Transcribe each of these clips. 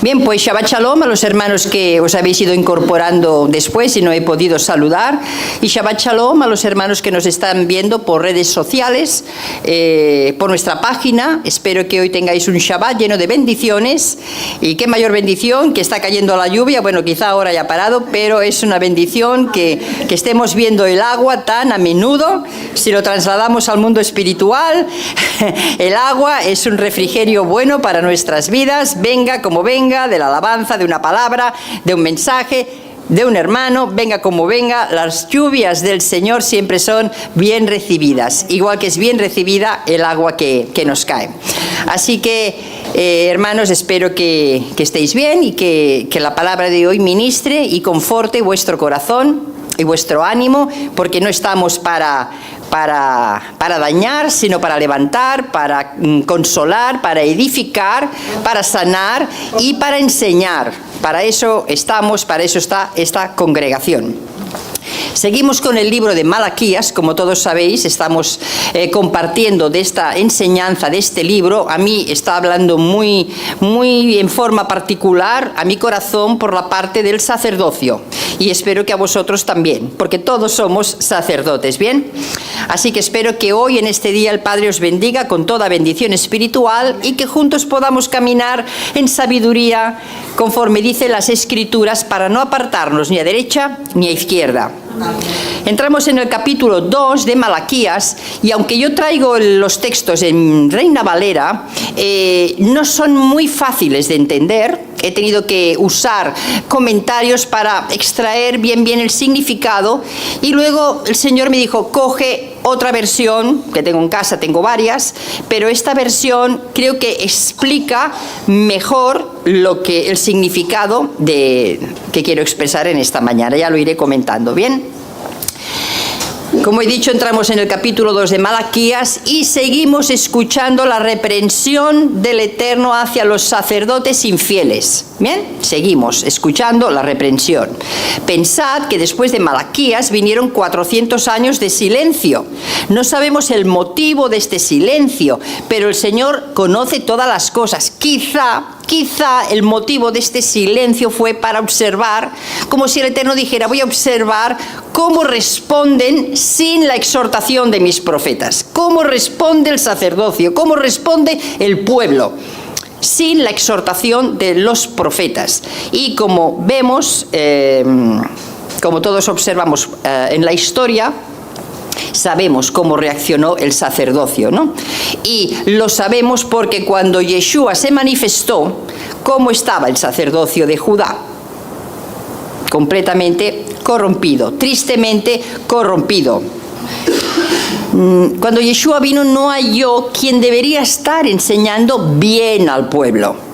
Bien, pues Shabbat Shalom a los hermanos que os habéis ido incorporando después y no he podido saludar. Y Shabbat Shalom a los hermanos que nos están viendo por redes sociales, por nuestra página. Espero que hoy tengáis un Shabbat lleno de bendiciones. Y qué mayor bendición que está cayendo la lluvia. Bueno, quizá ahora ya ha parado, pero es una bendición que estemos viendo el agua tan a menudo. Si lo trasladamos al mundo espiritual, el agua es un refrigerio bueno para nuestras vidas. Venga como venga, de la alabanza, de una palabra, de un mensaje, de un hermano, venga como venga, las lluvias del Señor siempre son bien recibidas, igual que es bien recibida el agua que nos cae. Así que, hermanos, espero que estéis bien y que la palabra de hoy ministre y conforte vuestro corazón y vuestro ánimo, porque no estamos para dañar, sino para levantar, para consolar, para edificar, para sanar y para enseñar. Para eso estamos, para eso está esta congregación. Seguimos con el libro de Malaquías, como todos sabéis, estamos compartiendo de esta enseñanza, de este libro. A mí está hablando muy en forma particular a mi corazón por la parte del sacerdocio. Y espero que a vosotros también, porque todos somos sacerdotes, ¿bien? Así que espero que hoy en este día el Padre os bendiga con toda bendición espiritual y que juntos podamos caminar en sabiduría conforme dicen las Escrituras para no apartarnos ni a derecha ni a izquierda. Entramos en el capítulo 2 de Malaquías y aunque yo traigo los textos en Reina Valera, no son muy fáciles de entender. He tenido que usar comentarios para extraer bien el significado y luego el Señor me dijo, coge otra versión, que tengo en casa, tengo varias, pero esta versión creo que explica mejor el significado que quiero expresar en esta mañana. Ya lo iré comentando, ¿bien? Como he dicho, entramos en el capítulo 2 de Malaquías y seguimos escuchando la reprensión del Eterno hacia los sacerdotes infieles. Bien, seguimos escuchando la reprensión. Pensad que después de Malaquías vinieron 400 años de silencio. No sabemos el motivo de este silencio, pero el Señor conoce todas las cosas. Quizá el motivo de este silencio fue para observar, como si el Eterno dijera, voy a observar cómo responden sin la exhortación de mis profetas, cómo responde el sacerdocio, cómo responde el pueblo, sin la exhortación de los profetas. Y como vemos, como todos observamos en la historia, sabemos cómo reaccionó el sacerdocio, ¿no? Y lo sabemos porque cuando Yeshua se manifestó, ¿cómo estaba el sacerdocio de Judá? Completamente corrompido, tristemente corrompido. Cuando Yeshua vino no halló quien debería estar enseñando bien al pueblo.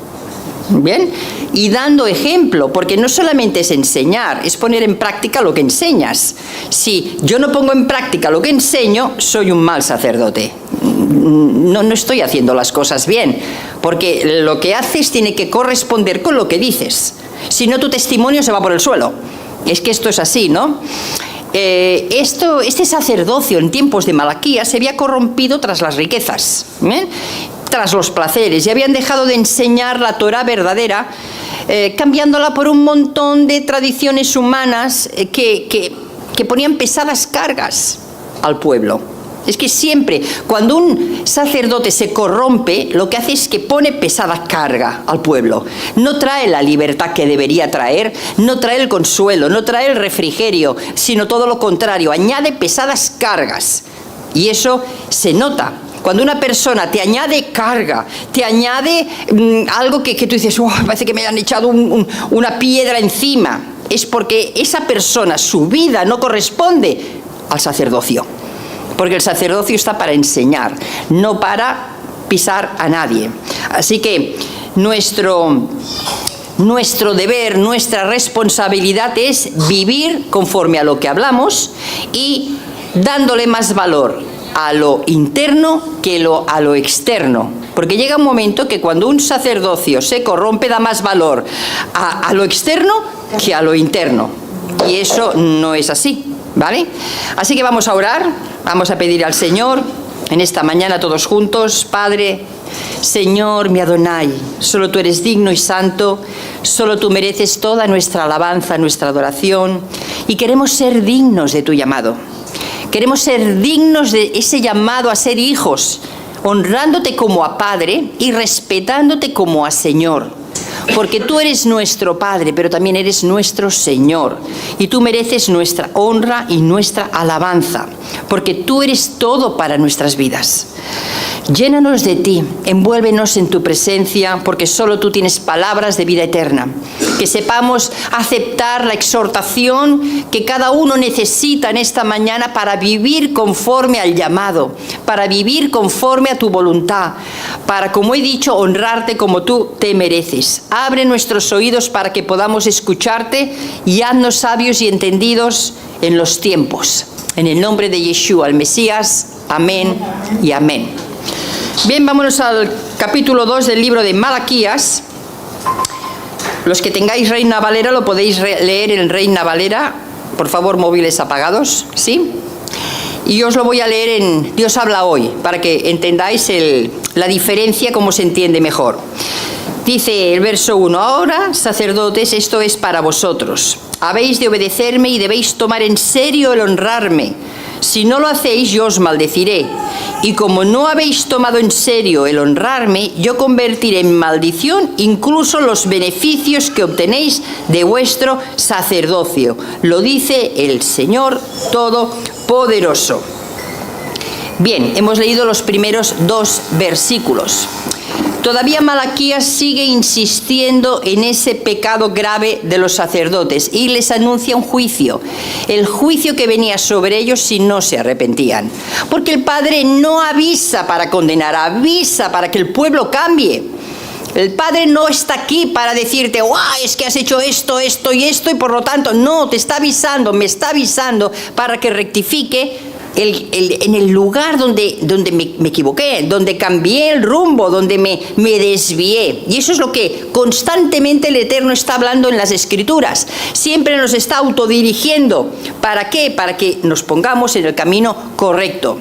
¿Bien? Y dando ejemplo, porque no solamente es enseñar, es poner en práctica lo que enseñas. Si yo no pongo en práctica lo que enseño, soy un mal sacerdote. No estoy haciendo las cosas bien, porque lo que haces tiene que corresponder con lo que dices. Si no, tu testimonio se va por el suelo. Es que esto es así, ¿no? Este sacerdocio en tiempos de Malaquías se había corrompido tras las riquezas, tras los placeres, y habían dejado de enseñar la Torá verdadera, cambiándola por un montón de tradiciones humanas que ponían pesadas cargas al pueblo. Es que siempre, cuando un sacerdote se corrompe, lo que hace es que pone pesada carga al pueblo. No trae la libertad que debería traer, no trae el consuelo, no trae el refrigerio, sino todo lo contrario, añade pesadas cargas. Y eso se nota. Cuando una persona te añade carga, te añade algo que tú dices, parece que me han echado una piedra encima, es porque esa persona, su vida no corresponde al sacerdocio. Porque el sacerdocio está para enseñar, no para pisar a nadie. Así que nuestro deber, nuestra responsabilidad es vivir conforme a lo que hablamos y dándole más valor a lo interno que a lo externo. Porque llega un momento que cuando un sacerdocio se corrompe da más valor a lo externo que a lo interno. Y eso no es así, ¿vale? Así que vamos a orar, vamos a pedir al Señor en esta mañana todos juntos. Padre, Señor, mi Adonai, solo tú eres digno y santo, solo tú mereces toda nuestra alabanza, nuestra adoración, y queremos ser dignos de tu llamado. Queremos ser dignos de ese llamado a ser hijos, honrándote como a Padre y respetándote como a Señor. Porque tú eres nuestro Padre, pero también eres nuestro Señor. Y tú mereces nuestra honra y nuestra alabanza, porque tú eres todo para nuestras vidas. Llénanos de ti, envuélvenos en tu presencia, porque solo tú tienes palabras de vida eterna. Que sepamos aceptar la exhortación que cada uno necesita en esta mañana para vivir conforme al llamado, para vivir conforme a tu voluntad, para, como he dicho, honrarte como tú te mereces. Abre nuestros oídos para que podamos escucharte y haznos sabios y entendidos en los tiempos. En el nombre de Yeshua, el Mesías. Amén y amén. Bien, vámonos al capítulo 2 del libro de Malaquías. Los que tengáis Reina Valera lo podéis leer en Reina Valera. Por favor, móviles apagados, ¿sí? Y os lo voy a leer en Dios habla hoy, para que entendáis la diferencia, cómo se entiende mejor. Dice el verso 1, ahora, sacerdotes, esto es para vosotros. Habéis de obedecerme y debéis tomar en serio el honrarme. Si no lo hacéis, yo os maldeciré. Y como no habéis tomado en serio el honrarme, yo convertiré en maldición incluso los beneficios que obtenéis de vuestro sacerdocio. Lo dice el Señor Todopoderoso. Bien, hemos leído los primeros 2 versículos. Todavía Malaquías sigue insistiendo en ese pecado grave de los sacerdotes y les anuncia un juicio, el juicio que venía sobre ellos si no se arrepentían. Porque el Padre no avisa para condenar, avisa para que el pueblo cambie. El Padre no está aquí para decirte, es que has hecho esto, esto y esto, y por lo tanto, no, te está avisando, me está avisando para que rectifique en el lugar donde me equivoqué, donde cambié el rumbo, donde me desvié. Y eso es lo que constantemente el Eterno está hablando en las Escrituras. Siempre nos está autodirigiendo. ¿Para qué? Para que nos pongamos en el camino correcto.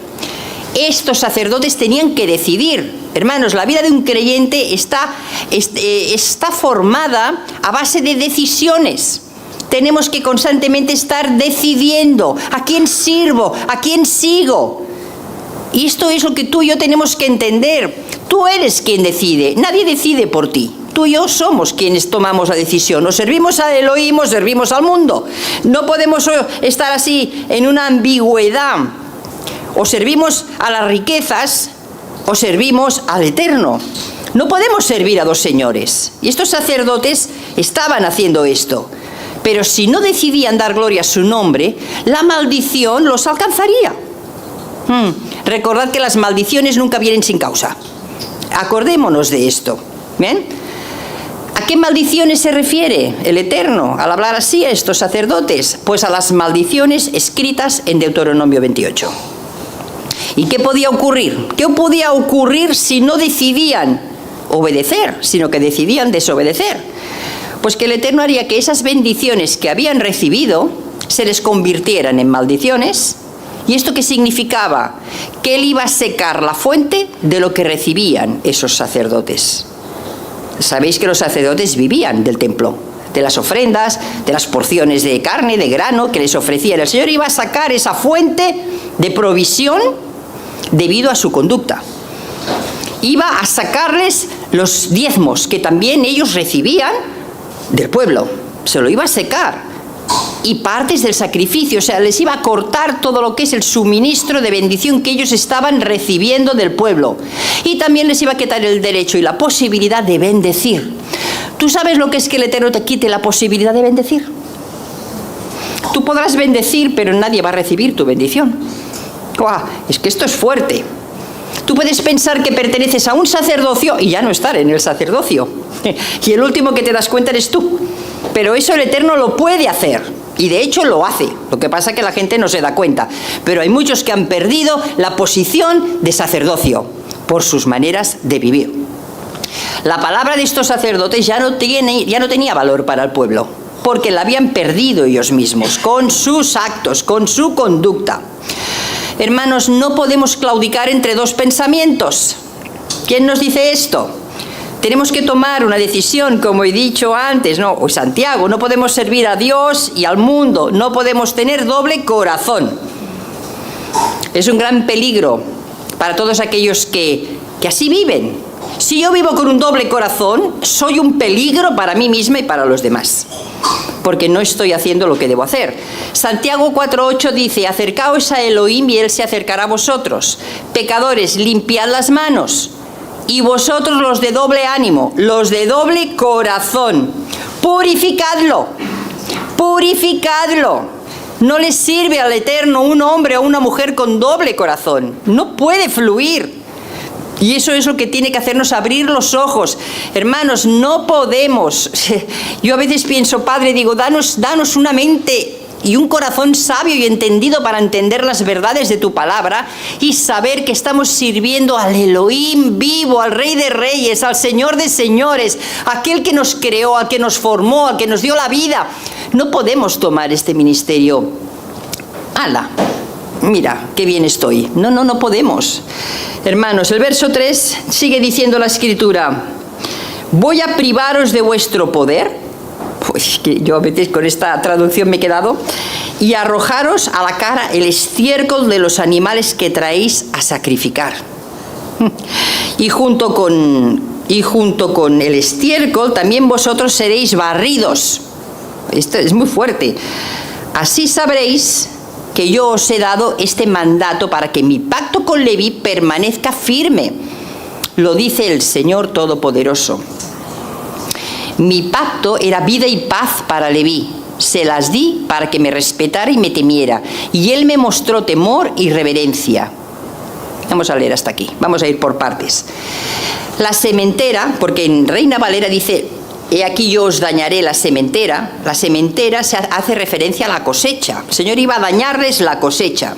Estos sacerdotes tenían que decidir. Hermanos, la vida de un creyente está formada a base de decisiones. Tenemos que constantemente estar decidiendo a quién sirvo, a quién sigo. Y esto es lo que tú y yo tenemos que entender. Tú eres quien decide, nadie decide por ti. Tú y yo somos quienes tomamos la decisión. O servimos a Elohim o servimos al mundo. No podemos estar así en una ambigüedad. O servimos a las riquezas o servimos al Eterno. No podemos servir a 2 señores. Y estos sacerdotes estaban haciendo esto. Pero si no decidían dar gloria a su nombre, la maldición los alcanzaría. Recordad que las maldiciones nunca vienen sin causa. Acordémonos de esto. ¿Bien? ¿A qué maldiciones se refiere el Eterno al hablar así a estos sacerdotes? Pues a las maldiciones escritas en Deuteronomio 28. ¿Y qué podía ocurrir? ¿Qué podía ocurrir si no decidían obedecer, sino que decidían desobedecer? Pues que el Eterno haría que esas bendiciones que habían recibido se les convirtieran en maldiciones. ¿Y esto qué significaba? Que Él iba a secar la fuente de lo que recibían esos sacerdotes. Sabéis que los sacerdotes vivían del templo, de las ofrendas, de las porciones de carne, de grano que les ofrecían. El Señor iba a sacar esa fuente de provisión debido a su conducta. Iba a sacarles los diezmos que también ellos recibían del pueblo, se lo iba a secar, y partes del sacrificio, o sea, les iba a cortar todo lo que es el suministro de bendición que ellos estaban recibiendo del pueblo, y también les iba a quitar el derecho y la posibilidad de bendecir. ¿Tú sabes lo que es que el Eterno te quite la posibilidad de bendecir? Tú podrás bendecir, pero nadie va a recibir tu bendición. Es que esto es fuerte. Tú puedes pensar que perteneces a un sacerdocio y ya no estar en el sacerdocio. Y el último que te das cuenta eres tú. Pero eso el Eterno lo puede hacer. Y de hecho lo hace. Lo que pasa es que la gente no se da cuenta. Pero hay muchos que han perdido la posición de sacerdocio por sus maneras de vivir. La palabra de estos sacerdotes ya no tenía valor para el pueblo, porque la habían perdido ellos mismos, con sus actos, con su conducta. Hermanos, no podemos claudicar entre dos pensamientos. ¿Quién nos dice esto? Tenemos que tomar una decisión, como he dicho antes, ¿no? O Santiago, no podemos servir a Dios y al mundo, no podemos tener doble corazón. Es un gran peligro para todos aquellos que así viven. Si yo vivo con un doble corazón, soy un peligro para mí misma y para los demás, porque no estoy haciendo lo que debo hacer. Santiago 4:8 dice: acercaos a Elohim y Él se acercará a vosotros. Pecadores, limpiad las manos. Y vosotros los de doble ánimo, los de doble corazón, purificadlo, purificadlo. No le sirve al Eterno un hombre o una mujer con doble corazón. No puede fluir. Y eso es lo que tiene que hacernos abrir los ojos. Hermanos, no podemos. Yo a veces pienso, Padre, digo, danos una mente y un corazón sabio y entendido para entender las verdades de tu palabra y saber que estamos sirviendo al Elohim vivo, al Rey de Reyes, al Señor de Señores, aquel que nos creó, al que nos formó, al que nos dio la vida. No podemos tomar este ministerio. ¡Hala! Mira, qué bien estoy. No podemos. Hermanos, el verso 3 sigue diciendo la Escritura: voy a privaros de vuestro poder. Pues que yo a veces con esta traducción me he quedado. Y arrojaros a la cara el estiércol de los animales que traéis a sacrificar. Y junto con el estiércol también vosotros seréis barridos. Esto es muy fuerte. Así sabréis que yo os he dado este mandato para que mi pacto con Leví permanezca firme. Lo dice el Señor Todopoderoso. Mi pacto era vida y paz para Leví. Se las di para que me respetara y me temiera. Y él me mostró temor y reverencia. Vamos a leer hasta aquí. Vamos a ir por partes. La sementera, porque en Reina Valera dice: he aquí yo os dañaré la sementera. La sementera se hace referencia a la cosecha. El Señor iba a dañarles la cosecha.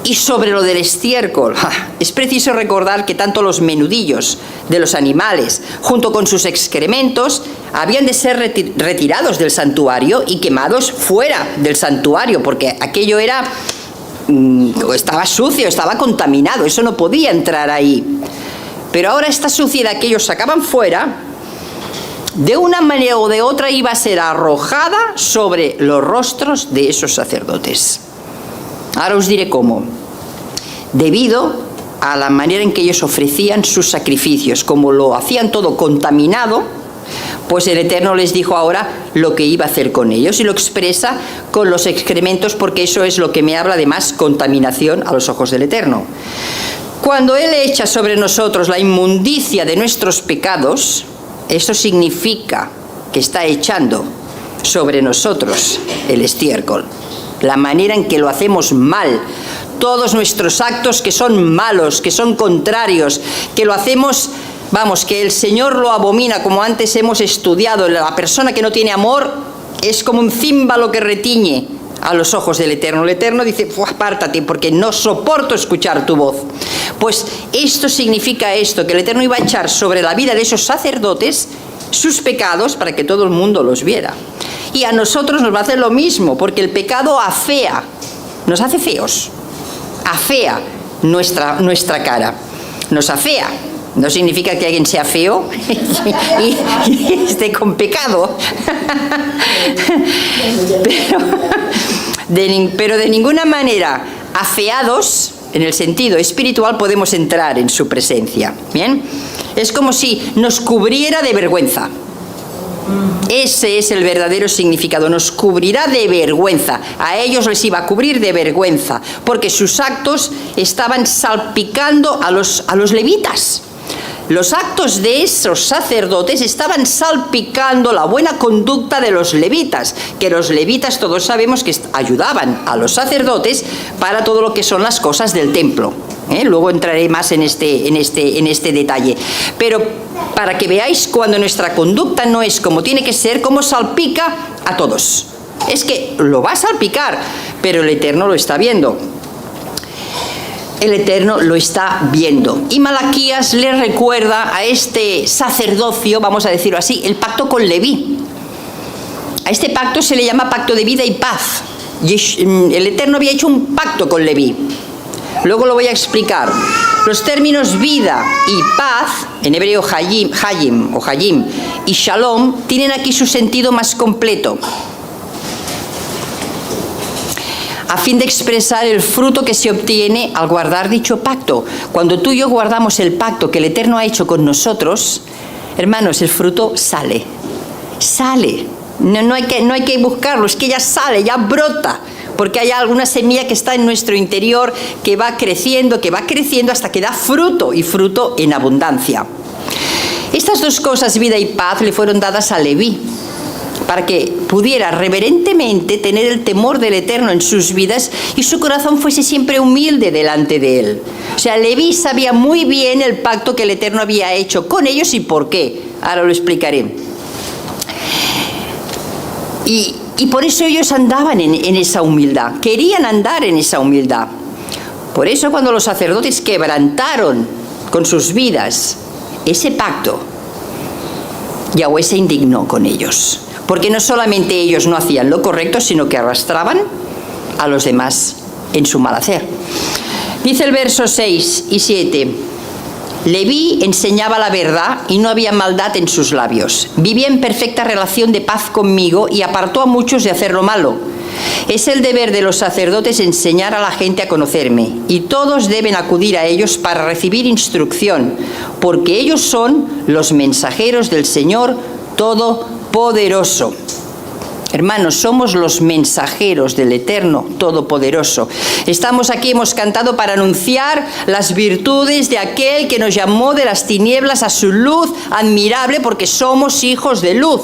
Y sobre lo del estiércol, es preciso recordar que tanto los menudillos de los animales, junto con sus excrementos, habían de ser retirados del santuario y quemados fuera del santuario, porque aquello estaba sucio, estaba contaminado, eso no podía entrar ahí. Pero ahora esta suciedad que ellos sacaban fuera, de una manera o de otra iba a ser arrojada sobre los rostros de esos sacerdotes. Ahora os diré cómo. Debido a la manera en que ellos ofrecían sus sacrificios, como lo hacían todo contaminado, pues el Eterno les dijo ahora lo que iba a hacer con ellos, y lo expresa con los excrementos, porque eso es lo que me habla de más contaminación a los ojos del Eterno. Cuando Él echa sobre nosotros la inmundicia de nuestros pecados, eso significa que está echando sobre nosotros el estiércol. La manera en que lo hacemos mal, todos nuestros actos que son malos, que son contrarios, que lo hacemos, que el Señor lo abomina, como antes hemos estudiado. La persona que no tiene amor es como un címbalo que retiñe a los ojos del Eterno. El Eterno dice: apártate, porque no soporto escuchar tu voz. Pues esto significa esto, que el Eterno iba a echar sobre la vida de esos sacerdotes sus pecados para que todo el mundo los viera. Y a nosotros nos va a hacer lo mismo, porque el pecado afea, nos hace feos, afea nuestra cara, nos afea. No significa que alguien sea feo y esté con pecado, pero de ninguna manera afeados, en el sentido espiritual, podemos entrar en su presencia. ¿Bien? Es como si nos cubriera de vergüenza. Ese es el verdadero significado, nos cubrirá de vergüenza. A ellos les iba a cubrir de vergüenza, porque sus actos estaban salpicando a los levitas. Los actos de esos sacerdotes estaban salpicando la buena conducta de los levitas, que los levitas todos sabemos que ayudaban a los sacerdotes para todo lo que son las cosas del templo. Luego entraré más en este detalle. Pero para que veáis cuando nuestra conducta no es como tiene que ser, cómo salpica a todos. Es que lo va a salpicar, pero el Eterno lo está viendo. El Eterno lo está viendo. Y Malaquías le recuerda a este sacerdocio, vamos a decirlo así, el pacto con Leví. A este pacto se le llama pacto de vida y paz. Y el Eterno había hecho un pacto con Leví. Luego lo voy a explicar. Los términos vida y paz, en hebreo hayim y shalom, tienen aquí su sentido más completo, a fin de expresar el fruto que se obtiene al guardar dicho pacto. Cuando tú y yo guardamos el pacto que el Eterno ha hecho con nosotros, hermanos, el fruto sale. No hay que buscarlo, es que ya sale, ya brota, porque hay alguna semilla que está en nuestro interior que va creciendo hasta que da fruto, y fruto en abundancia. Estas dos cosas, vida y paz, le fueron dadas a Leví, para que pudiera reverentemente tener el temor del Eterno en sus vidas y su corazón fuese siempre humilde delante de él. O sea, Leví sabía muy bien el pacto que el Eterno había hecho con ellos y por qué. Ahora lo explicaré. Y por eso ellos andaban en esa humildad, querían andar en esa humildad. Por eso cuando los sacerdotes quebrantaron con sus vidas ese pacto, Yahweh se indignó con ellos. Porque no solamente ellos no hacían lo correcto, sino que arrastraban a los demás en su mal hacer. Dice el verso 6 y 7. Leví enseñaba la verdad y no había maldad en sus labios. Vivía en perfecta relación de paz conmigo y apartó a muchos de hacer lo malo. Es el deber de los sacerdotes enseñar a la gente a conocerme, y todos deben acudir a ellos para recibir instrucción, porque ellos son los mensajeros del Señor Todopoderoso. Hermanos, somos los mensajeros del Eterno Todopoderoso. Estamos aquí, hemos cantado para anunciar las virtudes de aquel que nos llamó de las tinieblas a su luz admirable, porque somos hijos de luz.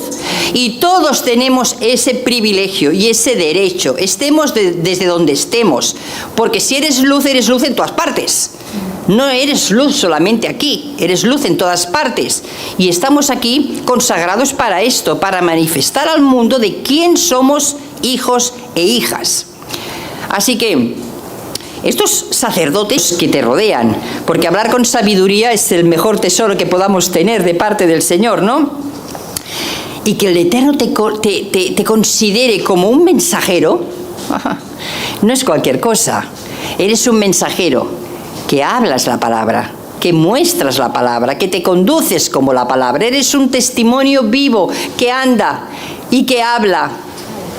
Y todos tenemos ese privilegio y ese derecho, estemos desde donde estemos. Porque si eres luz en todas partes. No eres luz solamente aquí, eres luz en todas partes. Y estamos aquí consagrados para esto, para manifestar al mundo de quién somos hijos e hijas. Así que estos sacerdotes que te rodean, porque hablar con sabiduría es el mejor tesoro que podamos tener de parte del Señor, ¿no? Y que el Eterno te considere como un mensajero, no es cualquier cosa. Eres un mensajero que hablas la palabra, que muestras la palabra, que te conduces como la palabra. Eres un testimonio vivo que anda y que habla.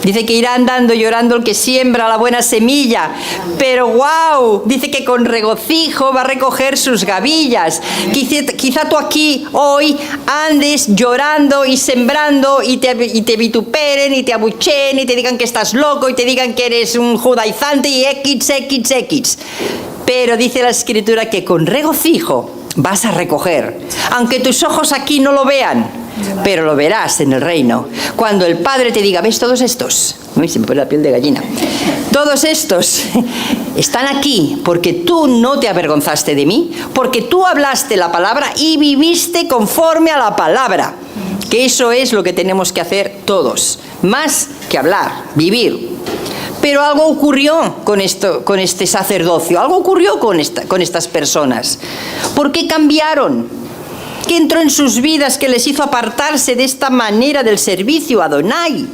Dice que irá andando llorando el que siembra la buena semilla, pero ¡wow! Dice que con regocijo va a recoger sus gavillas. Quizá tú aquí hoy andes llorando y sembrando y te vituperen y te abucheen y te digan que estás loco y te digan que eres un judaizante y x. Pero dice la Escritura que con regocijo vas a recoger, aunque tus ojos aquí no lo vean, pero lo verás en el reino. Cuando el Padre te diga, ¿ves todos estos? Uy, se me pone la piel de gallina. Todos estos están aquí porque tú no te avergonzaste de mí, porque tú hablaste la palabra y viviste conforme a la palabra. Que eso es lo que tenemos que hacer todos, más que hablar, vivir. Pero algo ocurrió con este sacerdocio, algo ocurrió con estas personas. ¿Por qué cambiaron? ¿Qué entró en sus vidas que les hizo apartarse de esta manera del servicio a Adonai?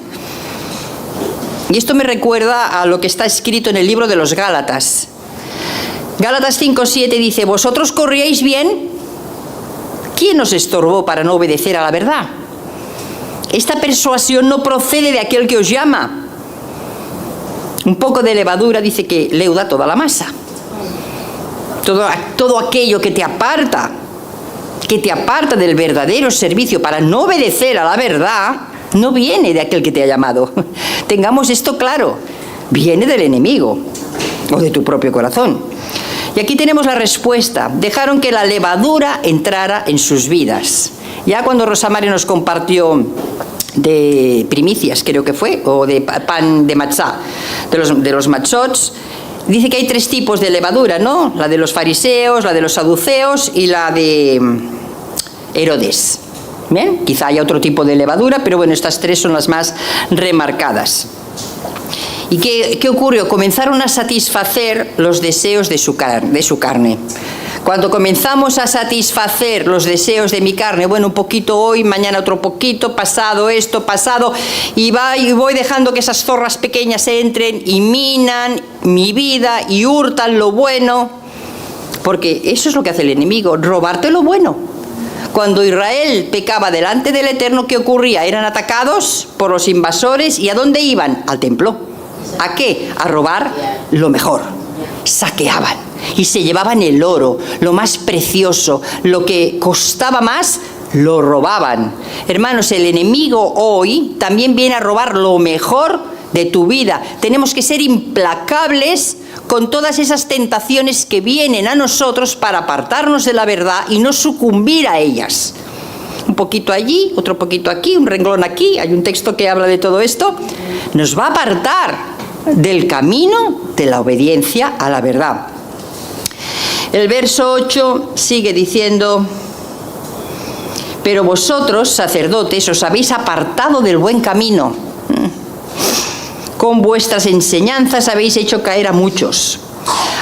Y esto me recuerda a lo que está escrito en el libro de los Gálatas. Gálatas 5:7 dice, ¿vosotros corríais bien? ¿Quién os estorbó para no obedecer a la verdad? Esta persuasión no procede de aquel que os llama. Un poco de levadura dice que leuda toda la masa. Todo aquello que te aparta del verdadero servicio para no obedecer a la verdad, no viene de aquel que te ha llamado. Tengamos esto claro, viene del enemigo o de tu propio corazón. Y aquí tenemos la respuesta. Dejaron que la levadura entrara en sus vidas. Ya cuando Rosamari nos compartió de primicias, creo que fue, o de pan de matzá, de los matzots, dice que hay 3 tipos de levadura, ¿no? La de los fariseos, la de los saduceos y la de Herodes. Bien, quizá haya otro tipo de levadura, pero bueno, estas 3 son las más remarcadas. ¿Y qué ocurrió? Comenzaron a satisfacer los deseos de su carne. Cuando comenzamos a satisfacer los deseos de mi carne, bueno, un poquito hoy, mañana otro poquito, pasado esto, pasado, y voy dejando que esas zorras pequeñas entren y minan mi vida y hurtan lo bueno, porque eso es lo que hace el enemigo, robarte lo bueno. Cuando Israel pecaba delante del Eterno, ¿qué ocurría? Eran atacados por los invasores, ¿y a dónde iban? Al templo. ¿A qué? A robar lo mejor. Saqueaban y se llevaban el oro, lo más precioso, lo que costaba más, lo robaban. Hermanos, el enemigo hoy también viene a robar lo mejor de tu vida. Tenemos que ser implacables con todas esas tentaciones que vienen a nosotros para apartarnos de la verdad y no sucumbir a ellas. Un poquito allí, otro poquito aquí, un renglón aquí, hay un texto que habla de todo esto. Nos va a apartar del camino de la obediencia a la verdad. El verso 8 sigue diciendo: pero vosotros, sacerdotes, os habéis apartado del buen camino. Con vuestras enseñanzas habéis hecho caer a muchos.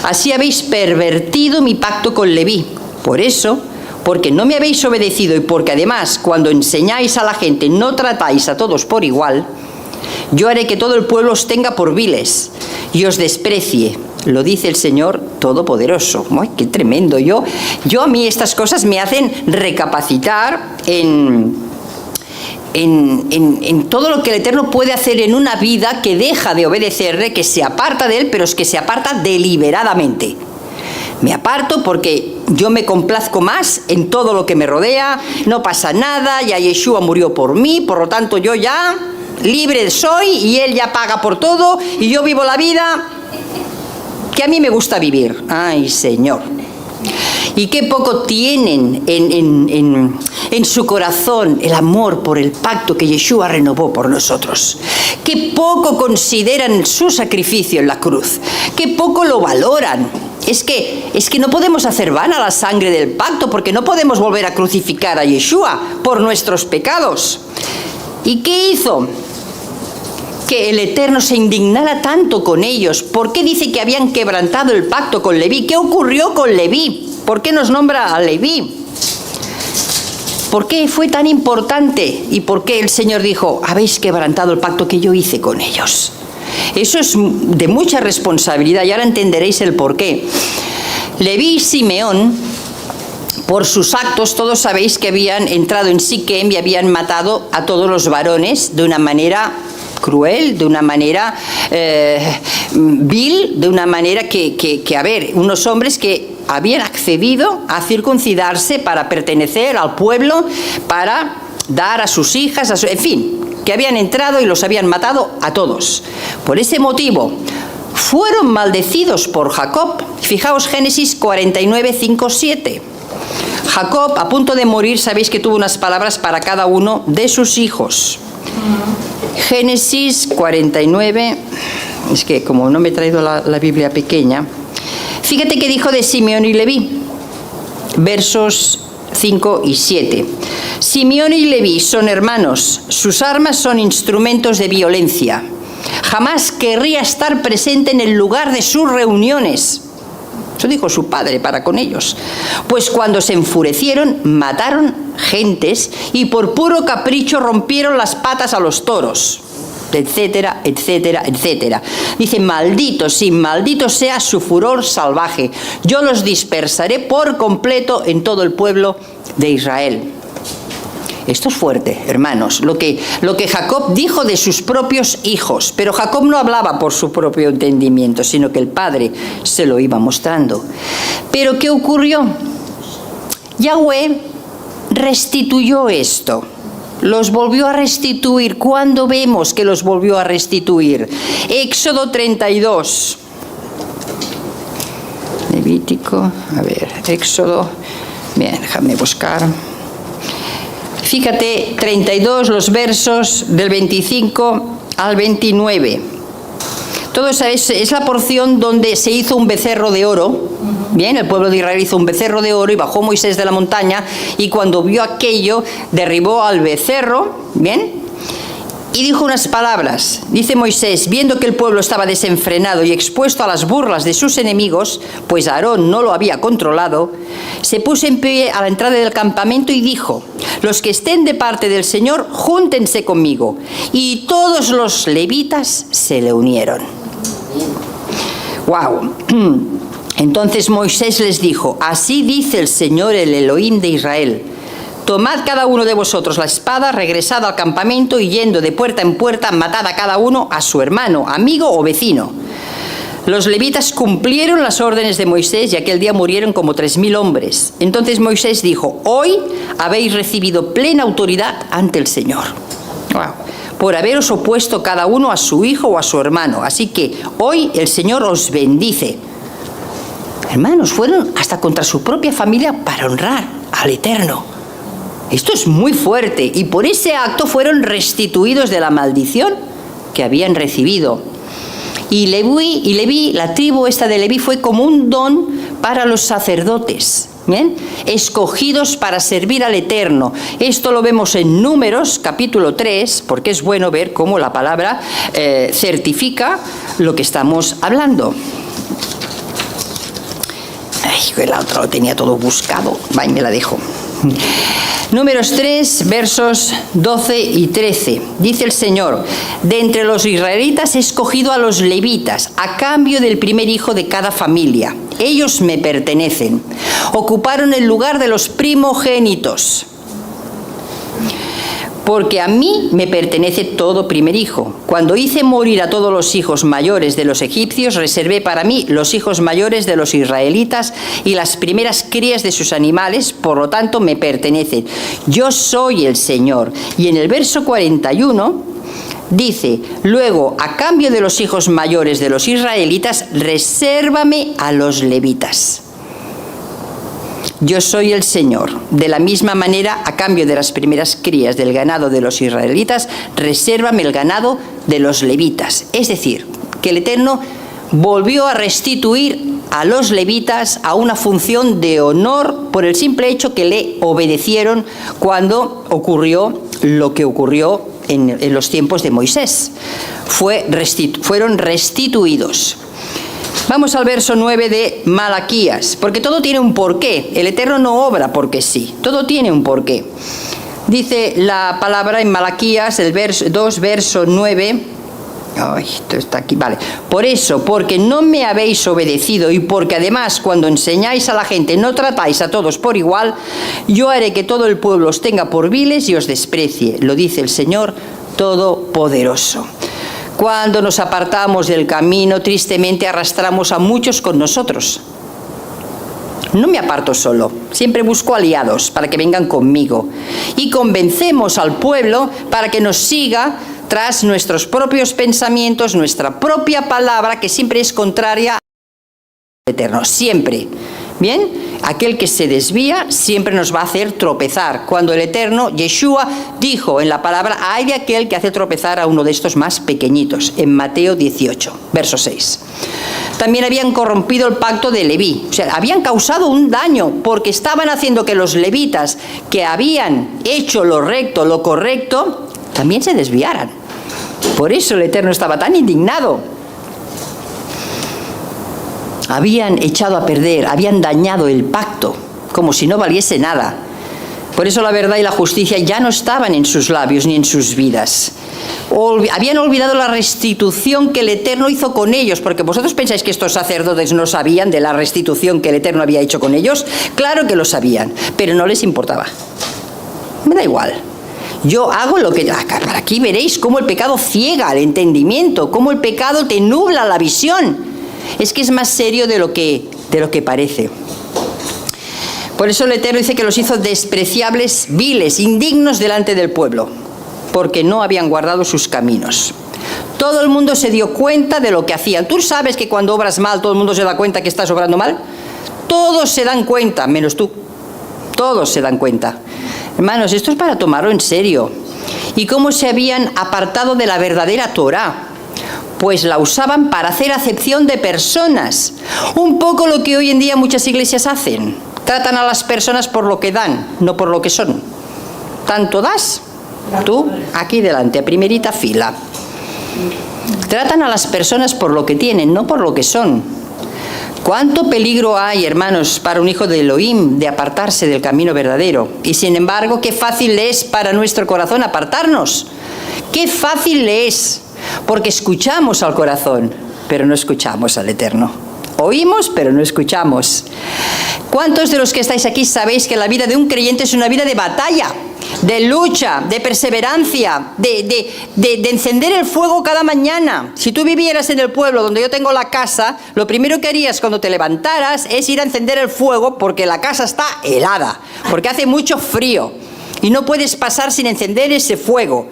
Así habéis pervertido mi pacto con Leví. Por eso, porque no me habéis obedecido y porque además cuando enseñáis a la gente no tratáis a todos por igual, yo haré que todo el pueblo os tenga por viles y os desprecie. Lo dice el Señor Todopoderoso. ¡Ay, qué tremendo! Yo a mí estas cosas me hacen recapacitar en todo lo que el Eterno puede hacer en una vida que deja de obedecerle, que se aparta de Él, pero es que se aparta deliberadamente. Me aparto porque yo me complazco más en todo lo que me rodea, no pasa nada, ya Yeshua murió por mí, por lo tanto yo ya libre soy y Él ya paga por todo y yo vivo la vida que a mí me gusta vivir. ¡Ay, Señor! Y qué poco tienen en su corazón el amor por el pacto que Yeshua renovó por nosotros. Qué poco consideran su sacrificio en la cruz. Qué poco lo valoran. Es que no podemos hacer vana la sangre del pacto, porque no podemos volver a crucificar a Yeshua por nuestros pecados. ¿Y qué hizo? Que el Eterno se indignara tanto con ellos. ¿Por qué dice que habían quebrantado el pacto con Leví? ¿Qué ocurrió con Leví? ¿Por qué nos nombra a Leví? ¿Por qué fue tan importante? ¿Y por qué el Señor dijo, habéis quebrantado el pacto que yo hice con ellos? Eso es de mucha responsabilidad y ahora entenderéis el por qué. Leví y Simeón, por sus actos, todos sabéis que habían entrado en Siquem y habían matado a todos los varones de una manera cruel, de una manera vil, de una manera que a ver, unos hombres que habían accedido a circuncidarse para pertenecer al pueblo, para dar a sus hijas, en fin, que habían entrado y los habían matado a todos. Por ese motivo, fueron maldecidos por Jacob. Fijaos Génesis 49, 5, 7. Jacob, a punto de morir, sabéis que tuvo unas palabras para cada uno de sus hijos. Génesis 49, es que como no me he traído la Biblia pequeña, fíjate que dijo de Simeón y Leví, versos 5 y 7. Simeón y Leví son hermanos, sus armas son instrumentos de violencia. Jamás querría estar presente en el lugar de sus reuniones. Eso dijo su padre para con ellos. Pues cuando se enfurecieron, mataron gentes y por puro capricho rompieron las patas a los toros, etcétera, etcétera, etcétera. Dice, maldito, sí, maldito sea su furor salvaje. Yo los dispersaré por completo en todo el pueblo de Israel. Esto es fuerte, hermanos, lo que Jacob dijo de sus propios hijos. Pero Jacob no hablaba por su propio entendimiento, sino que el padre se lo iba mostrando. Pero ¿qué ocurrió? Yahweh restituyó esto. Los volvió a restituir. ¿Cuándo vemos que los volvió a restituir? Éxodo 32. Levítico, a ver, Éxodo. Bien, déjame buscar. Fíjate, 32, los versos del 25 al 29. Todo eso es la porción donde se hizo un becerro de oro. Bien, el pueblo de Israel hizo un becerro de oro y bajó Moisés de la montaña y cuando vio aquello, derribó al becerro, bien, y dijo unas palabras. Dice Moisés, viendo que el pueblo estaba desenfrenado y expuesto a las burlas de sus enemigos, pues Aarón no lo había controlado, se puso en pie a la entrada del campamento y dijo, los que estén de parte del Señor, júntense conmigo. Y todos los levitas se le unieron. ¡Wow! Entonces Moisés les dijo, así dice el Señor, el Elohim de Israel, tomad cada uno de vosotros la espada, regresad al campamento y yendo de puerta en puerta, matad a cada uno a su hermano, amigo o vecino. Los levitas cumplieron las órdenes de Moisés y aquel día murieron como 3000 hombres. Entonces Moisés dijo, hoy habéis recibido plena autoridad ante el Señor. Wow. Por haberos opuesto cada uno a su hijo o a su hermano. Así que hoy el Señor os bendice. Hermanos, fueron hasta contra su propia familia para honrar al Eterno. Esto es muy fuerte y por ese acto fueron restituidos de la maldición que habían recibido. Y Leví, la tribu esta de Leví fue como un don para los sacerdotes, ¿bien? Escogidos para servir al Eterno. Esto lo vemos en Números, capítulo 3, porque es bueno ver cómo la palabra certifica lo que estamos hablando. Ay, la otra lo tenía todo buscado. Va, me la dejo. Números 3, versos 12 y 13. Dice el Señor, de entre los israelitas he escogido a los levitas, a cambio del primer hijo de cada familia. Ellos me pertenecen. Ocuparon el lugar de los primogénitos. Porque a mí me pertenece todo primer hijo. Cuando hice morir a todos los hijos mayores de los egipcios, reservé para mí los hijos mayores de los israelitas y las primeras crías de sus animales, por lo tanto me pertenecen. Yo soy el Señor. Y en el verso 41 dice, luego, a cambio de los hijos mayores de los israelitas, resérvame a los levitas. Yo soy el Señor. De la misma manera, a cambio de las primeras crías del ganado de los israelitas, resérvame el ganado de los levitas. Es decir, que el Eterno volvió a restituir a los levitas a una función de honor por el simple hecho que le obedecieron cuando ocurrió lo que ocurrió en los tiempos de Moisés. Fueron restituidos. Vamos al verso 9 de Malaquías, porque todo tiene un porqué. El Eterno no obra porque sí, todo tiene un porqué. Dice la palabra en Malaquías, el verso 2, verso 9. Ay, esto está aquí, vale. Por eso, porque no me habéis obedecido y porque además cuando enseñáis a la gente no tratáis a todos por igual, yo haré que todo el pueblo os tenga por viles y os desprecie, lo dice el Señor Todopoderoso. Cuando nos apartamos del camino, tristemente arrastramos a muchos con nosotros. No me aparto solo, siempre busco aliados para que vengan conmigo. Y convencemos al pueblo para que nos siga tras nuestros propios pensamientos, nuestra propia palabra, que siempre es contraria al Eterno, siempre. Bien, aquel que se desvía siempre nos va a hacer tropezar. Cuando el Eterno, Yeshua, dijo en la palabra, hay de aquel que hace tropezar a uno de estos más pequeñitos, en Mateo 18, verso 6. También habían corrompido el pacto de Leví, o sea, habían causado un daño, porque estaban haciendo que los levitas, que habían hecho lo recto, lo correcto, también se desviaran. Por eso el Eterno estaba tan indignado. Habían echado a perder, habían dañado el pacto, como si no valiese nada. Por eso la verdad y la justicia ya no estaban en sus labios ni en sus vidas. Habían olvidado la restitución que el Eterno hizo con ellos, porque vosotros pensáis que estos sacerdotes no sabían de la restitución que el Eterno había hecho con ellos. Claro que lo sabían, pero no les importaba. Me da igual. Yo hago lo que... Aquí veréis cómo el pecado ciega el entendimiento, cómo el pecado te nubla la visión. Es que es más serio de lo que parece. Por eso el Eterno dice que los hizo despreciables, viles, indignos delante del pueblo, porque no habían guardado sus caminos. Todo el mundo se dio cuenta de lo que hacían. ¿Tú sabes que cuando obras mal todo el mundo se da cuenta que estás obrando mal? Todos se dan cuenta, menos tú. Todos se dan cuenta. Hermanos, esto es para tomarlo en serio. ¿Y cómo se habían apartado de la verdadera Torá? Pues la usaban para hacer acepción de personas. Un poco lo que hoy en día muchas iglesias hacen. Tratan a las personas por lo que dan, no por lo que son. Tanto das, Tú, aquí delante, a primerita fila. Tratan a las personas por lo que tienen, no por lo que son. ¿Cuánto peligro hay, hermanos, para un hijo de Elohim de apartarse del camino verdadero? Y sin embargo, qué fácil es para nuestro corazón apartarnos. Qué fácil es, porque escuchamos al corazón, pero no escuchamos al Eterno. Oímos, pero no escuchamos. ¿Cuántos de los que estáis aquí sabéis que la vida de un creyente es una vida de batalla, de lucha, de perseverancia, de encender el fuego cada mañana? Si tú vivieras en el pueblo donde yo tengo la casa, lo primero que harías cuando te levantaras es ir a encender el fuego porque la casa está helada, porque hace mucho frío y no puedes pasar sin encender ese fuego.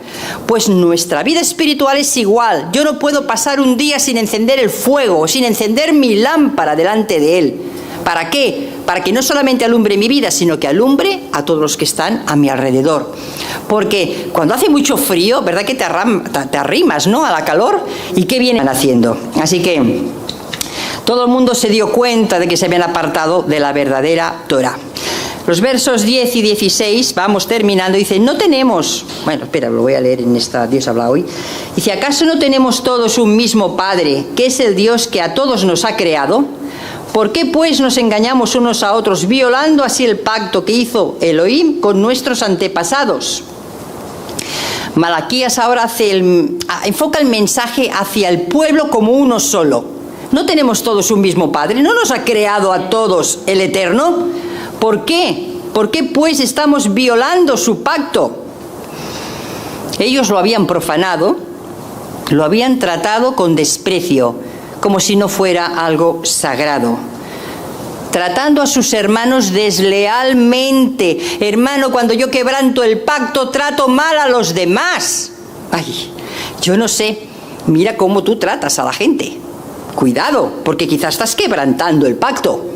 Pues nuestra vida espiritual es igual. Yo no puedo pasar un día sin encender el fuego, sin encender mi lámpara delante de Él. ¿Para qué? Para que no solamente alumbre mi vida, sino que alumbre a todos los que están a mi alrededor. Porque cuando hace mucho frío, ¿verdad que te arrimas, ¿no?, a la calor? ¿Y qué vienen haciendo? Así que todo el mundo se dio cuenta de que se habían apartado de la verdadera Torah. Los versos 10 y 16, vamos terminando, dice, no tenemos... Bueno, espera, lo voy a leer en esta Dios habla hoy. Dice, ¿acaso no tenemos todos un mismo Padre, que es el Dios que a todos nos ha creado? ¿Por qué pues nos engañamos unos a otros, violando así el pacto que hizo Elohim con nuestros antepasados? Malaquías ahora enfoca el mensaje hacia el pueblo como uno solo. ¿No tenemos todos un mismo Padre? ¿No nos ha creado a todos el Eterno? ¿Por qué? ¿Por qué pues estamos violando su pacto? Ellos lo habían profanado, lo habían tratado con desprecio, como si no fuera algo sagrado, tratando a sus hermanos deslealmente. Hermano, cuando yo quebranto el pacto, trato mal a los demás. Ay, yo no sé, mira cómo tú tratas a la gente. Cuidado, porque quizás estás quebrantando el pacto.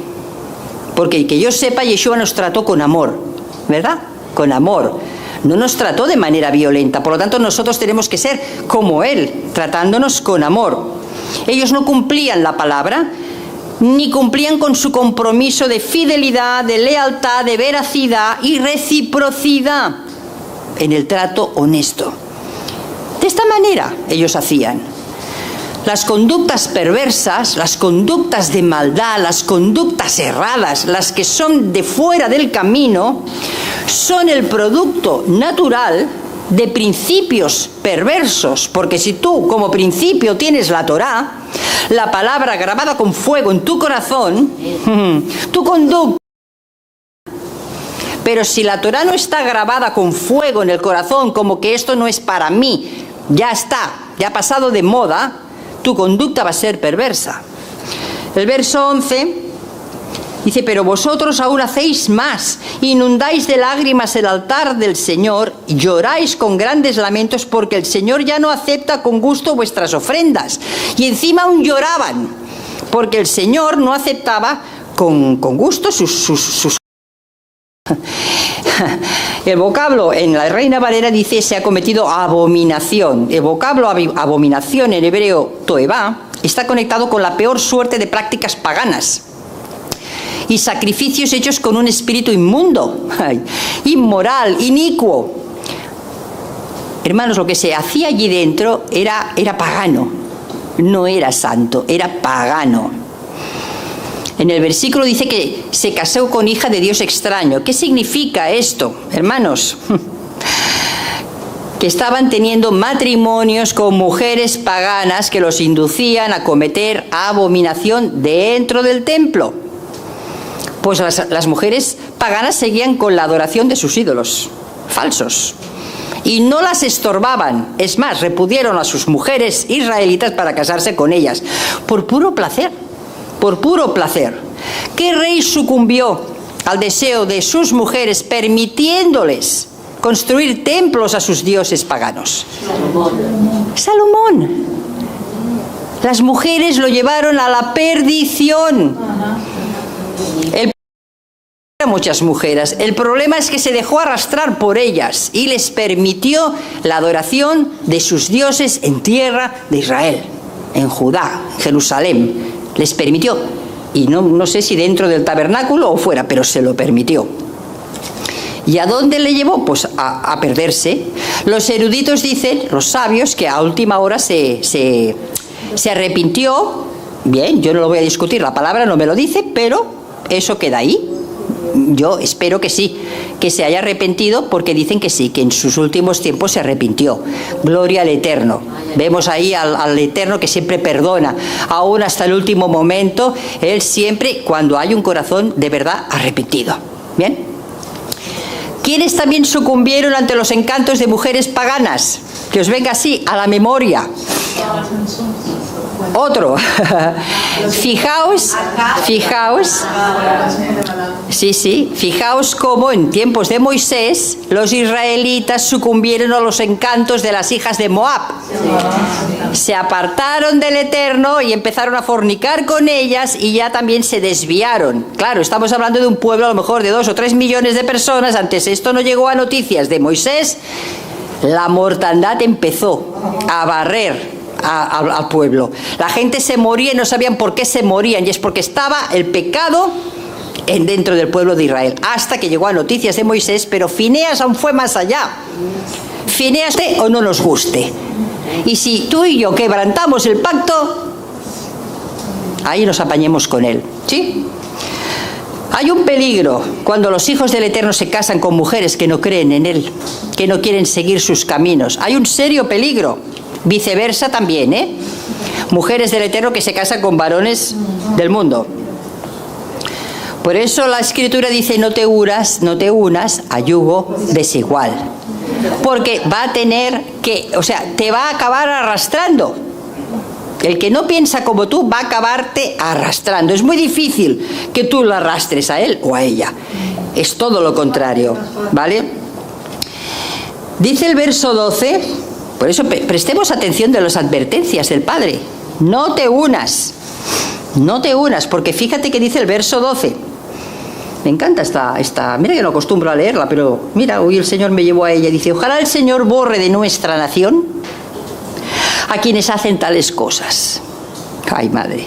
Porque que yo sepa, Yeshua nos trató con amor, ¿verdad? Con amor. No nos trató de manera violenta. Por lo tanto, nosotros tenemos que ser como Él, tratándonos con amor. Ellos no cumplían la palabra, ni cumplían con su compromiso de fidelidad, de lealtad, de veracidad y reciprocidad en el trato honesto. De esta manera ellos hacían. Las conductas perversas, las conductas de maldad, las conductas erradas, las que son de fuera del camino, son el producto natural de principios perversos, porque si tú como principio tienes la Torá, la palabra grabada con fuego en tu corazón, tu conducta. Pero si la Torá no está grabada con fuego en el corazón, como que esto no es para mí, ya está, ya ha pasado de moda, tu conducta va a ser perversa. El verso 11 dice, pero vosotros aún hacéis más, inundáis de lágrimas el altar del Señor, y lloráis con grandes lamentos porque el Señor ya no acepta con gusto vuestras ofrendas. Y encima aún lloraban, porque el Señor no aceptaba con gusto sus El vocablo en la Reina Valera dice se ha cometido abominación. El vocablo abominación en hebreo toevá está conectado con la peor suerte de prácticas paganas y sacrificios hechos con un espíritu inmundo, inmoral, inicuo. Hermanos, lo que se hacía allí dentro era pagano, no era santo, era pagano. En el versículo dice que se casó con hija de Dios extraño. ¿Qué significa esto, hermanos? Que estaban teniendo matrimonios con mujeres paganas que los inducían a cometer abominación dentro del templo. Pues las mujeres paganas seguían con la adoración de sus ídolos falsos y no las estorbaban. Es más, repudieron a sus mujeres israelitas para casarse con ellas por puro placer. Por puro placer. ¿Qué rey sucumbió al deseo de sus mujeres permitiéndoles construir templos a sus dioses paganos? Salomón. Las mujeres lo llevaron a la perdición. Muchas mujeres. El problema es que se dejó arrastrar por ellas y les permitió la adoración de sus dioses en tierra de Israel, en Judá, en Jerusalén. Les permitió, y no sé si dentro del tabernáculo o fuera, pero se lo permitió. ¿Y a dónde le llevó? Pues a perderse. Los eruditos dicen, los sabios, que a última hora se arrepintió. Bien, yo no lo voy a discutir, la palabra no me lo dice, pero eso queda ahí. Yo espero que sí, que se haya arrepentido, porque dicen que sí, que en sus últimos tiempos se arrepintió. Gloria al Eterno. Vemos ahí al Eterno que siempre perdona, aún hasta el último momento. Él siempre, cuando hay un corazón de verdad arrepentido. Bien. ¿Quiénes también sucumbieron ante los encantos de mujeres paganas? Que os venga así a la memoria. Otro. Fijaos, fijaos cómo en tiempos de Moisés los israelitas sucumbieron a los encantos de las hijas de Moab. Se apartaron del Eterno y empezaron a fornicar con ellas, y ya también se desviaron. Claro, estamos hablando de un pueblo a lo mejor de 2 o 3 millones de personas. Antes esto no llegó a noticias de Moisés. La mortandad empezó a barrer al pueblo. La gente se moría y no sabían por qué se morían, y es porque estaba el pecado dentro del pueblo de Israel, hasta que llegó a noticias de Moisés. Pero Fineas aún fue más allá. Fineas, o no nos guste, y si tú y yo quebrantamos el pacto, ahí nos apañemos con él, ¿sí? Hay un peligro cuando los hijos del Eterno se casan con mujeres que no creen en él, que no quieren seguir sus caminos. Hay un serio peligro. Viceversa también, ¿eh? Mujeres del Eterno que se casan con varones del mundo. Por eso la Escritura dice: no te unas a yugo desigual. Porque va a tener que, te va a acabar arrastrando. El que no piensa como tú va a acabarte arrastrando. Es muy difícil que tú lo arrastres a él o a ella. Es todo lo contrario, ¿vale? Dice el verso 12, por eso prestemos atención de las advertencias del Padre. No te unas, porque fíjate que dice el verso 12. Me encanta esta, mira que no acostumbro a leerla, pero mira, hoy el Señor me llevó a ella. Dice: ojalá el Señor borre de nuestra nación a quienes hacen tales cosas. Ay, madre.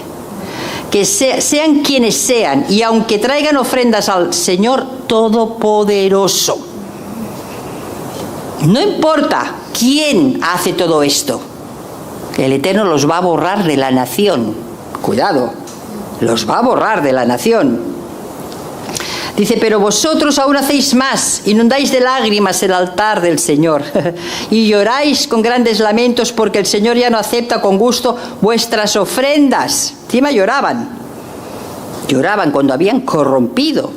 Que sean quienes sean, y aunque traigan ofrendas al Señor Todopoderoso, no importa quién hace todo esto, el Eterno los va a borrar de la nación. Cuidado, los va a borrar de la nación. Dice: pero vosotros aún hacéis más, inundáis de lágrimas el altar del Señor y lloráis con grandes lamentos porque el Señor ya no acepta con gusto vuestras ofrendas. Encima lloraban cuando habían corrompido.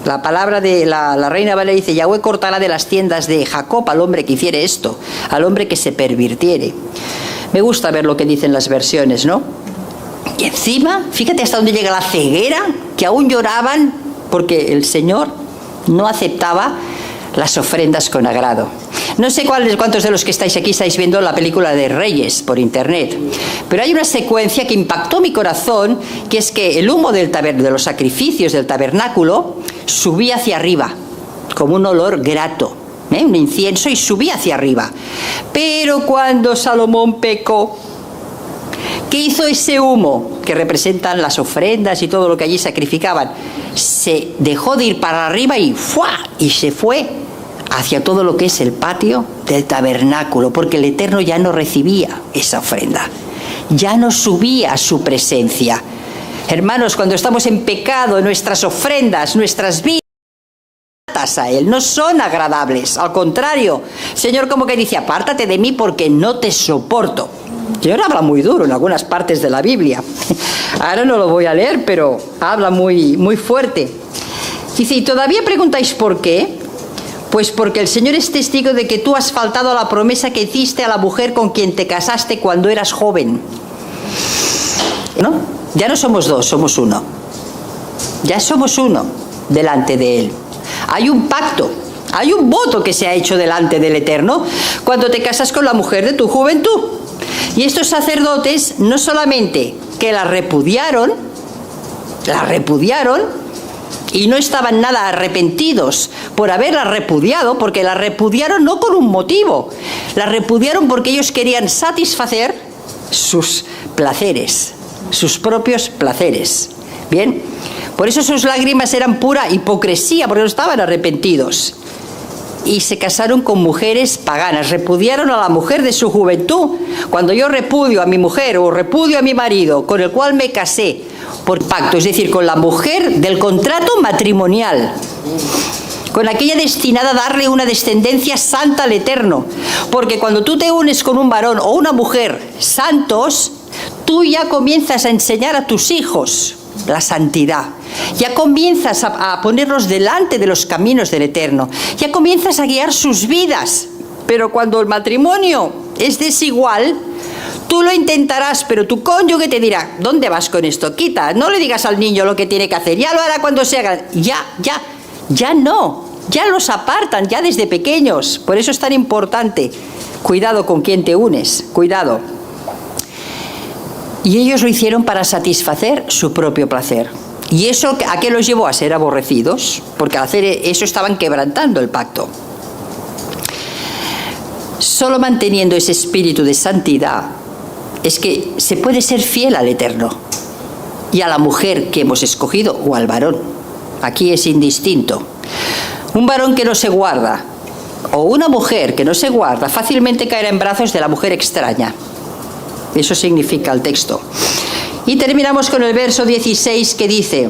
La palabra de la Reina Valera dice: Yahweh cortará de las tiendas de Jacob al hombre que hiciere esto, al hombre que se pervirtiere. Me gusta ver lo que dicen las versiones, ¿no? Y encima, fíjate hasta dónde llega la ceguera, que aún lloraban porque el Señor no aceptaba las ofrendas con agrado. No sé cuántos de los que estáis aquí estáis viendo la película de Reyes por internet, pero hay una secuencia que impactó mi corazón, que es que el humo de los sacrificios del tabernáculo subía hacia arriba, como un olor grato, un incienso, y subía hacia arriba. Pero cuando Salomón pecó, ¿qué hizo ese humo que representan las ofrendas y todo lo que allí sacrificaban? Se dejó de ir para arriba y ¡fua! Y se fue hacia todo lo que es el patio del tabernáculo, porque el Eterno ya no recibía esa ofrenda, ya no subía a su presencia. Hermanos, cuando estamos en pecado, nuestras ofrendas, nuestras vidas a Él no son agradables. Al contrario, el Señor como que dice: apártate de mí porque no te soporto. El Señor habla muy duro en algunas partes de la Biblia. Ahora no lo voy a leer, pero habla muy, muy fuerte. Dice: ¿y todavía preguntáis por qué? Pues porque el Señor es testigo de que tú has faltado a la promesa que hiciste a la mujer con quien te casaste cuando eras joven. ¿No? Ya no somos dos, somos uno. Ya somos uno delante de Él. Hay un pacto, hay un voto que se ha hecho delante del Eterno cuando te casas con la mujer de tu juventud. Y estos sacerdotes no solamente que la repudiaron y no estaban nada arrepentidos por haberla repudiado, porque la repudiaron no con un motivo, la repudiaron porque ellos querían satisfacer sus placeres, sus propios placeres. Bien, por eso sus lágrimas eran pura hipocresía, porque no estaban arrepentidos. y se casaron con mujeres paganas, repudiaron a la mujer de su juventud. Cuando yo repudio a mi mujer o repudio a mi marido con el cual me casé por pacto, es decir, con la mujer del contrato matrimonial, con aquella destinada a darle una descendencia santa al Eterno, porque cuando tú te unes con un varón o una mujer santos, tú ya comienzas a enseñar a tus hijos la santidad, ya comienzas a ponerlos delante de los caminos del Eterno, ya comienzas a guiar sus vidas. Pero cuando el matrimonio es desigual, tú lo intentarás, pero tu cónyuge te dirá: ¿dónde vas con esto? Quita, no le digas al niño lo que tiene que hacer, ya lo hará cuando se haga. Ya no, ya los apartan, ya desde pequeños. Por eso es tan importante. Cuidado con quién te unes, cuidado. Y ellos lo hicieron para satisfacer su propio placer. ¿Y eso a qué los llevó? A ser aborrecidos, porque al hacer eso estaban quebrantando el pacto. Solo manteniendo ese espíritu de santidad es que se puede ser fiel al Eterno y a la mujer que hemos escogido, o al varón. Aquí es indistinto. Un varón que no se guarda o una mujer que no se guarda fácilmente caerá en brazos de la mujer extraña. Eso significa el texto. Y terminamos con el verso 16 que dice...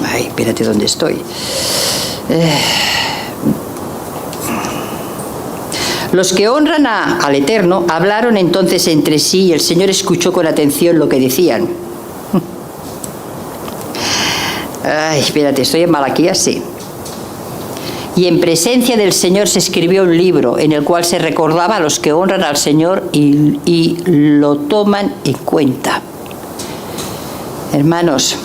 Ay, espérate, ¿dónde estoy? Los que honran al Eterno hablaron entonces entre sí y el Señor escuchó con atención lo que decían. Ay, espérate, estoy en Malaquías, sí. Y en presencia del Señor se escribió un libro en el cual se recordaba a los que honran al Señor y lo toman en cuenta. Hermanos,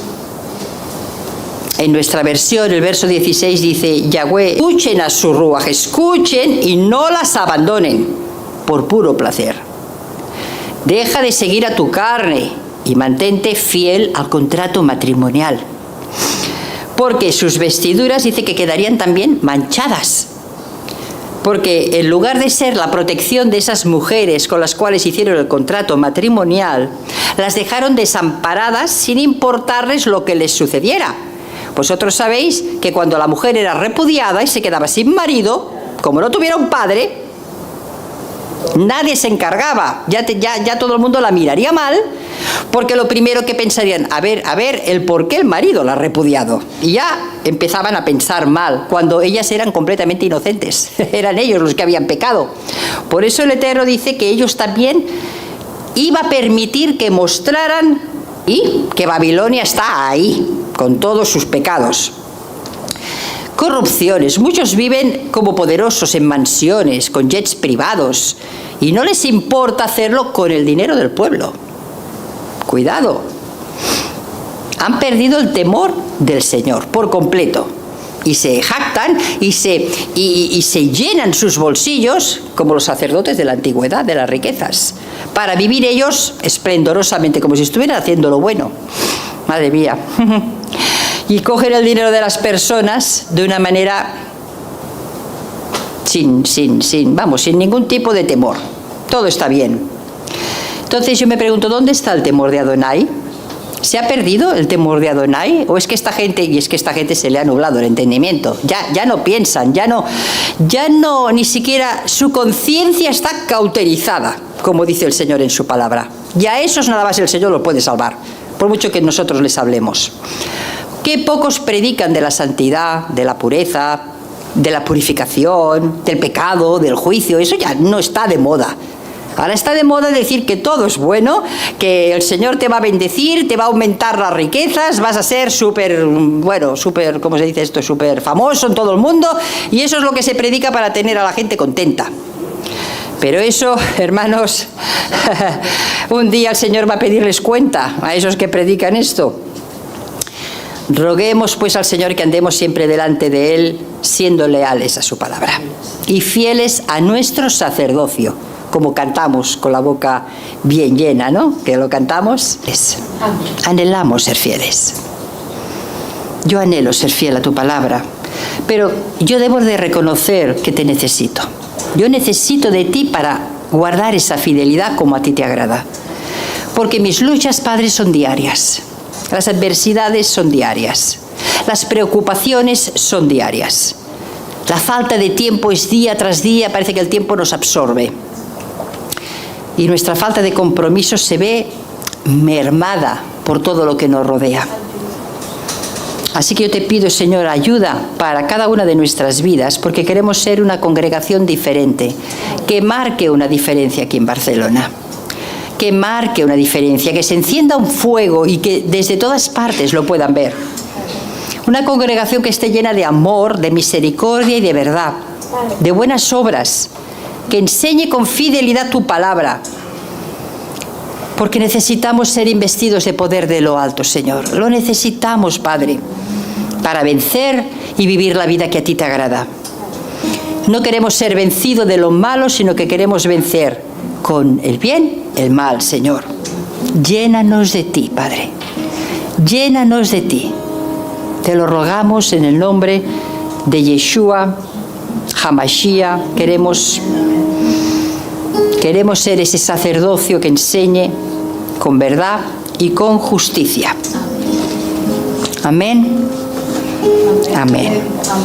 en nuestra versión, el verso 16 dice: Yahweh, escuchen a su ruaj, escuchen y no las abandonen por puro placer. Deja de seguir a tu carne y mantente fiel al contrato matrimonial. Porque sus vestiduras dice que quedarían también manchadas. Porque en lugar de ser la protección de esas mujeres con las cuales hicieron el contrato matrimonial, las dejaron desamparadas sin importarles lo que les sucediera. Vosotros sabéis que cuando la mujer era repudiada y se quedaba sin marido, como no tuviera un padre, nadie se encargaba, ya todo el mundo la miraría mal, porque lo primero que pensarían, a ver, el por qué el marido la ha repudiado. Y ya empezaban a pensar mal, cuando ellas eran completamente inocentes, eran ellos los que habían pecado. Por eso el Eterno dice que ellos también iba a permitir que mostraran y que Babilonia está ahí, con todos sus pecados. Corrupciones. Muchos viven como poderosos en mansiones, con jets privados, y no les importa hacerlo con el dinero del pueblo. Cuidado. Han perdido el temor del Señor por completo. Y se jactan y se llenan sus bolsillos, como los sacerdotes de la antigüedad, de las riquezas, para vivir ellos esplendorosamente, como si estuvieran haciendo lo bueno. Madre mía. Y cogen el dinero de las personas de una manera sin ningún tipo de temor. Todo está bien. Entonces yo me pregunto, ¿dónde está el temor de Adonai? ¿Se ha perdido el temor de Adonai? ¿O es que esta gente se le ha nublado el entendimiento? Ya no piensan, ya no, ni siquiera su conciencia está cauterizada, como dice el Señor en su palabra. Ya esos nada más el Señor los puede salvar, por mucho que nosotros les hablemos. Qué pocos predican de la santidad, de la pureza, de la purificación, del pecado, del juicio. Eso ya no está de moda. Ahora está de moda decir que todo es bueno, que el Señor te va a bendecir, te va a aumentar las riquezas, vas a ser súper, ¿cómo se dice esto? Súper famoso en todo el mundo, y eso es lo que se predica para tener a la gente contenta. Pero eso, hermanos, un día el Señor va a pedirles cuenta a esos que predican esto. Roguemos pues al Señor que andemos siempre delante de Él, siendo leales a su palabra y fieles a nuestro sacerdocio, como cantamos con la boca bien llena, ¿no? Que lo cantamos. Anhelamos ser fieles. Yo anhelo ser fiel a tu palabra, pero yo debo de reconocer que te necesito. Yo necesito de ti para guardar esa fidelidad como a ti te agrada. Porque mis luchas, Padre, son diarias. Las adversidades son diarias. Las preocupaciones son diarias. La falta de tiempo es día tras día, parece que el tiempo nos absorbe. Y nuestra falta de compromiso se ve mermada por todo lo que nos rodea. Así que yo te pido, Señor, ayuda para cada una de nuestras vidas, porque queremos ser una congregación diferente, que marque una diferencia aquí en Barcelona. Que marque una diferencia, que se encienda un fuego y que desde todas partes lo puedan ver. Una congregación que esté llena de amor, de misericordia y de verdad, de buenas obras, que enseñe con fidelidad tu palabra, porque necesitamos ser investidos de poder de lo alto, Señor. Lo necesitamos, Padre, para vencer y vivir la vida que a ti te agrada. No queremos ser vencidos de lo malo, sino que queremos vencer con el bien, el mal, Señor. Llénanos de ti, Padre. Llénanos de ti. Te lo rogamos en el nombre de Yeshua HaMashiach. Queremos ser ese sacerdocio que enseñe con verdad y con justicia. Amén. Amén.